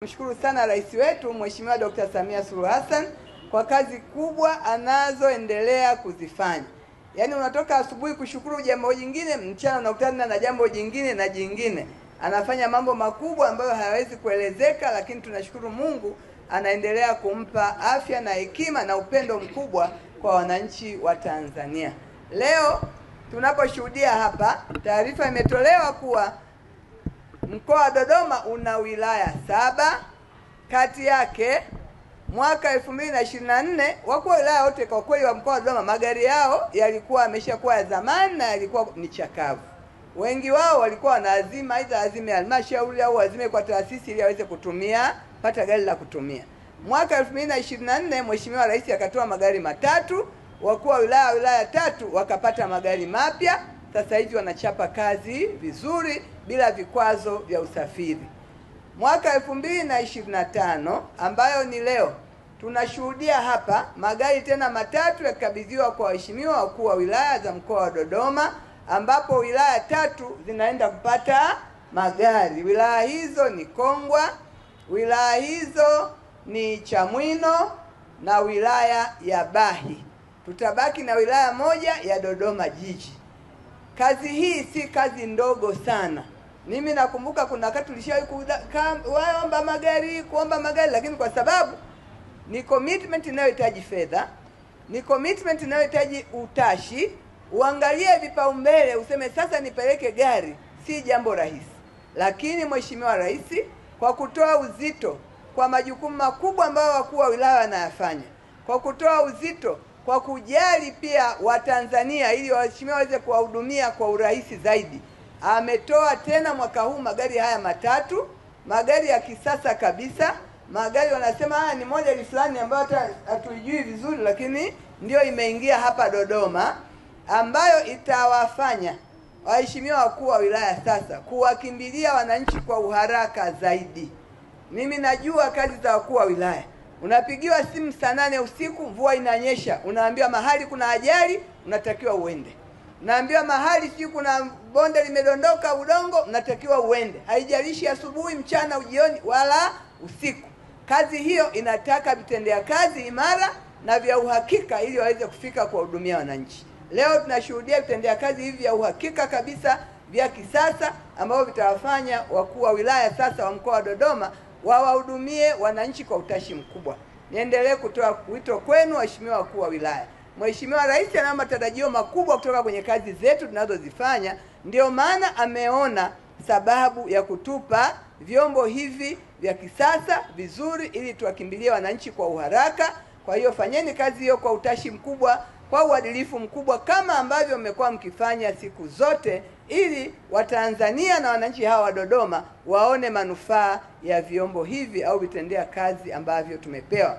Mshukuru sana rais wetu Mheshimiwa Dr. Samia Suluhu Hassan kwa kazi kubwa anazoendelea kuzifanya. Yaani unatoka asubuhi kushukuru jambo jingine, mchana unakutana na jambo jingine na jingine. Anafanya mambo makubwa ambayo hayawezi kuelezeka, lakini tunashukuru Mungu anaendelea kumpa afya na hekima na upendo mkubwa kwa wananchi wa Tanzania. Leo tunaposhuhudia hapa, taarifa imetolewa kuwa mkoa wa Dodoma una wilaya 7, kati yake mwaka 2024 wakuu wa wilaya wote kwa kweli wa mkoa wa Dodoma magari yao yalikuwa yameshakuwa ya zamani na yalikuwa ni chakavu. Wengi wao walikuwa wanaazima aidha azime halmashauri au azime kwa taasisi ili aweze kutumia pata gari la kutumia. Mwaka 2024 Mheshimiwa Rais akatoa magari matatu, wakuu wa wilaya 3 wakapata magari mapya. Sasa hivi wanachapa kazi vizuri bila vikwazo vya usafiri. Mwaka 2025 ambayo ni leo tunashuhudia hapa magari tena matatu yakabidhiwa kwa waheshimiwa wakuu wa wilaya za mkoa wa Dodoma, ambapo wilaya 3 zinaenda kupata magari. Wilaya hizo ni Kongwa, wilaya hizo ni Chamwino na wilaya ya Bahi. Tutabaki na wilaya moja ya Dodoma jiji. Kazi hii si kazi ndogo sana. Mimi nakumbuka kuna wakati tulishawahi kuomba magari, lakini kwa sababu ni commitment inayohitaji fedha, ni commitment inayohitaji utashi, uangalie vipaumbele, useme sasa nipeleke gari, si jambo rahisi. Lakini Mheshimiwa Rais kwa kutoa uzito kwa majukumu makubwa ambayo wakuu wa wilaya wanayafanya, kwa kutoa uzito kwa kujali pia Watanzania ili waheshimiwa waweze kuwahudumia kwa urahisi zaidi, ametoa tena mwaka huu magari haya matatu, magari ya kisasa kabisa. Magari wanasema ni model fulani ambayo hata hatuijui vizuri, lakini ndio imeingia hapa Dodoma, ambayo itawafanya waheshimiwa wakuu wa wilaya sasa kuwakimbilia wananchi kwa uharaka zaidi. Mimi najua kazi za wakuu wa wilaya. Unapigiwa simu saa 8 usiku, mvua inanyesha, unaambiwa mahali kuna ajali, unatakiwa uende. Unaambiwa mahali si kuna bonde limedondoka udongo, unatakiwa uende. Haijalishi asubuhi, mchana, ujioni wala usiku. Kazi hiyo inataka vitendea kazi imara na vya uhakika ili waweze kufika kuwahudumia wananchi. Leo tunashuhudia vitendea kazi hivi vya uhakika kabisa vya kisasa ambao vitawafanya wakuu wa wilaya sasa wa mkoa wa Dodoma wawahudumie wananchi kwa utashi mkubwa. Niendelee kutoa wito kwenu waheshimiwa wakuu wa wilaya. Mheshimiwa Rais ana matarajio makubwa kutoka kwenye kazi zetu tunazozifanya, ndio maana ameona sababu ya kutupa vyombo hivi vya kisasa vizuri ili tuwakimbilie wananchi kwa uharaka. Kwa hiyo fanyeni kazi hiyo kwa utashi mkubwa, kwa uadilifu mkubwa kama ambavyo mmekuwa mkifanya siku zote, ili Watanzania na wananchi hawa wa Dodoma waone manufaa ya vyombo hivi au vitendea kazi ambavyo tumepewa.